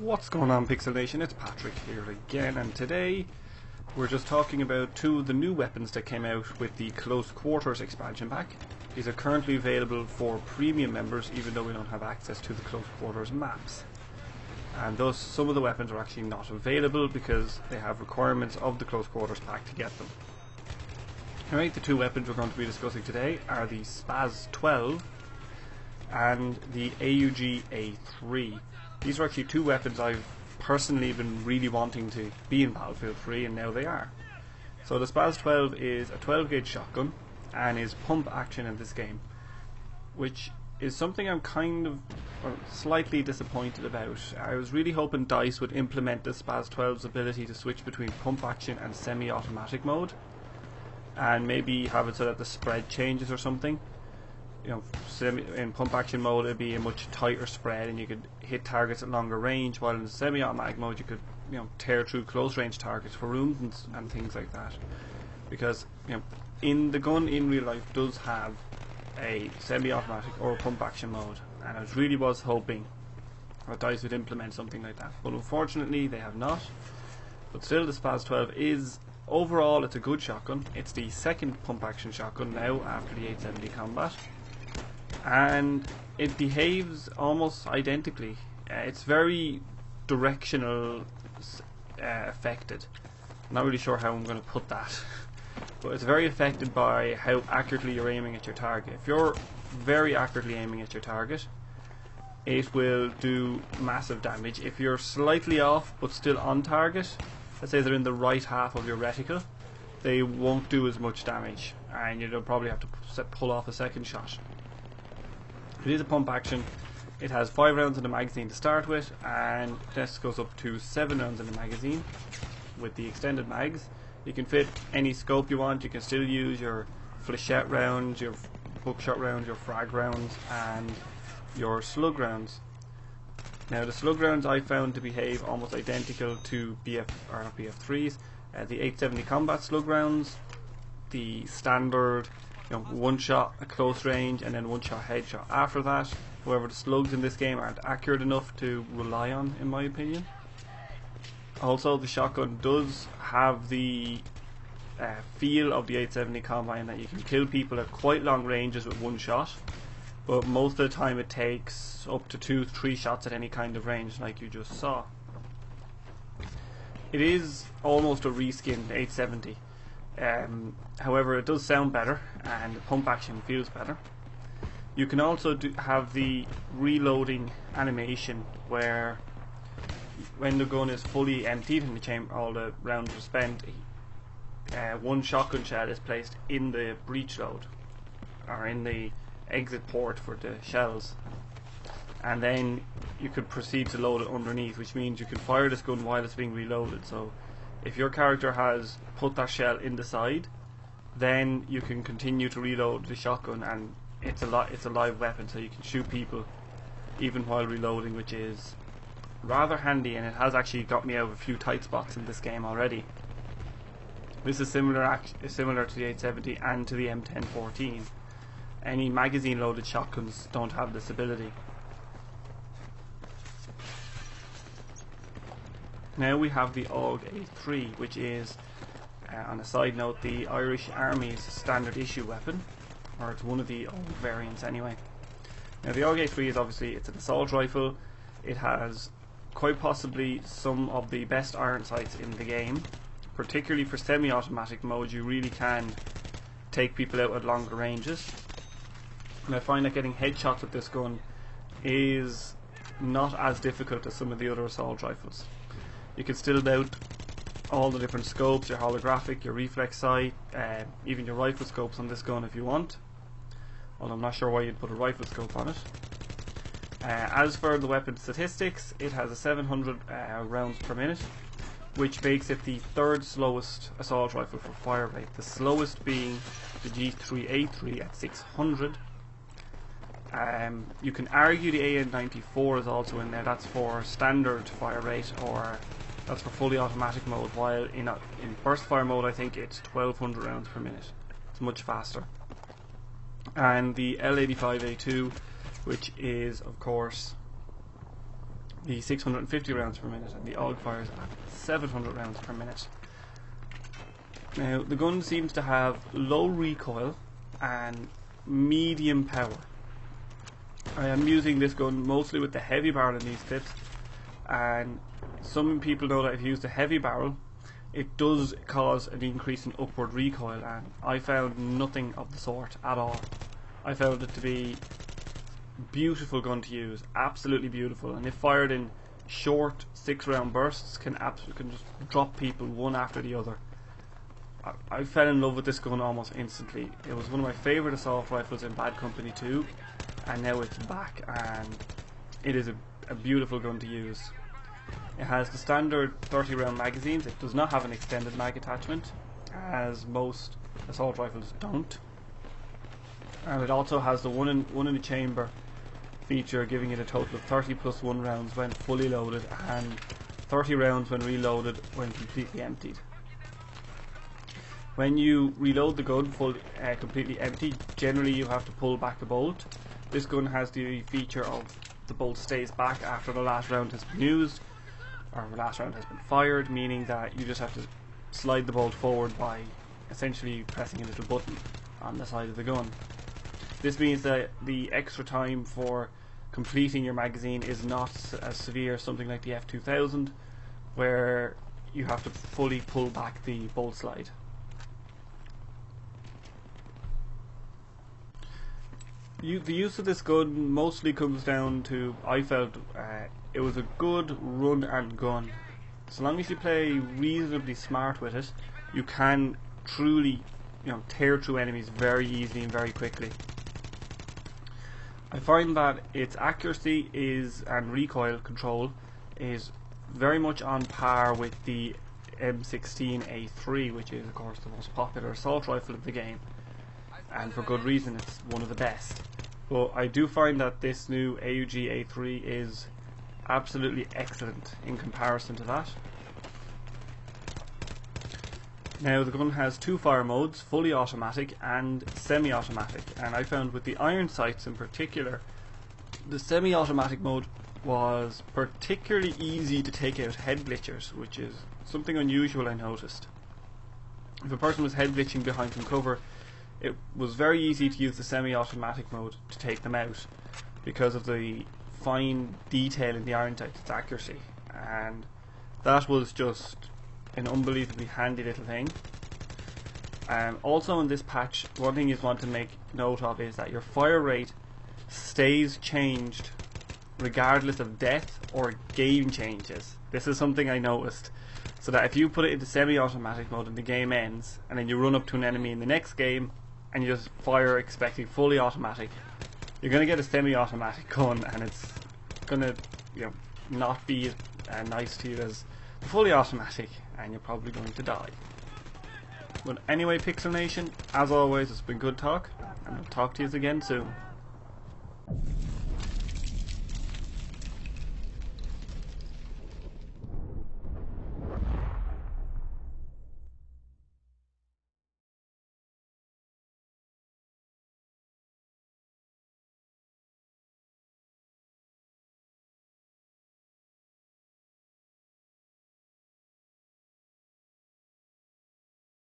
What's going on, Pixel Nation? It's Patrick here again, and today we're just talking about two of the new weapons that came out with the Close Quarters expansion pack. These are currently available for premium members, even though we don't have access to the Close Quarters maps. And thus, some of the weapons are actually not available because they have requirements of the Close Quarters pack to get them. Alright, the two weapons we're going to be discussing today are the Spas12 and the AugA3. These are actually two weapons I've personally been really wanting to be in Battlefield 3, and now they are. So the Spas12 is a 12 gauge shotgun and is pump action in this game, which is something I'm slightly disappointed about. I was really hoping DICE would implement the Spas12's ability to switch between pump action and semi-automatic mode, and maybe have it so that the spread changes or something. You know, in pump action mode it'd be a much tighter spread and you could hit targets at longer range, while in semi-automatic mode you could, you know, tear through close range targets for rooms and things like that. Because, you know, the gun in real life does have a semi-automatic or a pump action mode, and I really was hoping that DICE would implement something like that, but unfortunately they have not. But still, the Spas12 is, overall, it's a good shotgun. It's the second pump action shotgun now after the 870 combat, and it behaves almost identically. It's very directional affected. I'm not really sure how I'm going to put that, but it's very affected by how accurately you're aiming at your target. If you're very accurately aiming at your target, it will do massive damage. If you're slightly off but still on target, let's say they're in the right half of your reticle, they won't do as much damage, and you'll probably have to pull off a second shot. It is a pump action. It has 5 rounds in the magazine to start with, and this goes up to 7 rounds in the magazine with the extended mags. You can fit any scope you want. You can still use your flechette rounds, your buckshot rounds, your frag rounds, and your slug rounds. Now, the slug rounds I found to behave almost identical to not BF3s, the 870 combat slug rounds, the standard, you know, one shot at close range and then one shot headshot after that. However, the slugs in this game aren't accurate enough to rely on, in my opinion. Also, the shotgun does have the feel of the 870 combat in that you can kill people at quite long ranges with one shot, but most of the time it takes up to 2-3 shots at any kind of range, like you just saw. It is almost a reskinned 870. However, it does sound better and the pump action feels better. You can also have the reloading animation, where when the gun is fully emptied and the chamber, all the rounds are spent, one shotgun shell is placed in the breech load, or in the exit port for the shells, and then you could proceed to load it underneath, which means you can fire this gun while it's being reloaded. So if your character has put that shell in the side, then you can continue to reload the shotgun, and it's a live weapon, so you can shoot people even while reloading, which is rather handy, and it has actually got me out of a few tight spots in this game already. This is similar to the 870 and to the M1014. Any magazine loaded shotguns don't have this ability. Now we have the AugA3, which is, on a side note, the Irish Army's standard issue weapon, or it's one of the old variants anyway. Now the AugA3 is obviously, it's an assault rifle. It has quite possibly some of the best iron sights in the game, particularly for semi-automatic mode. You really can take people out at longer ranges, and I find that getting headshots with this gun is not as difficult as some of the other assault rifles. You can still mount all the different scopes, your holographic, your reflex sight, even your rifle scopes on this gun if you want, although I'm not sure why you'd put a rifle scope on it. As for the weapon statistics, it has a 700 rounds per minute, which makes it the third slowest assault rifle for fire rate, the slowest being the G3A3 at 600. You can argue the AN94 is also in there. That's for standard fire rate, or that's for fully automatic mode, while in burst fire mode I think it's 1200 rounds per minute. It's much faster. And the L85A2, which is of course the 650 rounds per minute, and the AugA fires at 700 rounds per minute. Now the gun seems to have low recoil and medium power. I am using this gun mostly with the heavy barrel in these clips, and some people know that if you use the heavy barrel it does cause an increase in upward recoil, and I found nothing of the sort at all. I found it to be a beautiful gun to use, absolutely beautiful, and if fired in short 6-round bursts can just drop people one after the other. I fell in love with this gun almost instantly. It was one of my favourite assault rifles in Bad Company 2, and now it's back, and it is a beautiful gun to use. It has the standard 30-round magazines. It does not have an extended mag attachment, as most assault rifles don't. And it also has the one in the chamber feature, giving it a total of 30 plus 1 rounds when fully loaded, and 30 rounds when reloaded when completely emptied. When you reload the gun completely empty, generally you have to pull back a bolt. This gun has the feature of the bolt stays back after the last round has been used, or the last round has been fired, meaning that you just have to slide the bolt forward by essentially pressing a little button on the side of the gun. This means that the extra time for completing your magazine is not as severe as something like the F2000, where you have to fully pull back the bolt slide. The use of this gun mostly comes down to, I felt, it was a good run and gun. So long as you play reasonably smart with it, you can truly, tear through enemies very easily and very quickly. I find that its accuracy and recoil control is very much on par with the M16A3, which is of course the most popular assault rifle of the game, and for good reason. It's one of the best. But I do find that this new AugA3 is absolutely excellent in comparison to that. Now the gun has 2 fire modes, fully automatic and semi-automatic, and I found with the iron sights in particular, the semi-automatic mode was particularly easy to take out head glitchers, which is something unusual I noticed. If a person was head glitching behind some cover, it was very easy to use the semi-automatic mode to take them out because of the fine detail in the iron sights, its accuracy, and that was just an unbelievably handy little thing. Also in this patch, one thing you want to make note of is that your fire rate stays changed regardless of death or game changes. This is something I noticed, so that if you put it into semi-automatic mode and the game ends, and then you run up to an enemy in the next game and you just fire expecting fully automatic, you're going to get a semi-automatic gun, and it's going to not be as nice to you as fully automatic, and you're probably going to die. But anyway, Pixel Nation, as always, it's been good talk, and I'll talk to you again soon.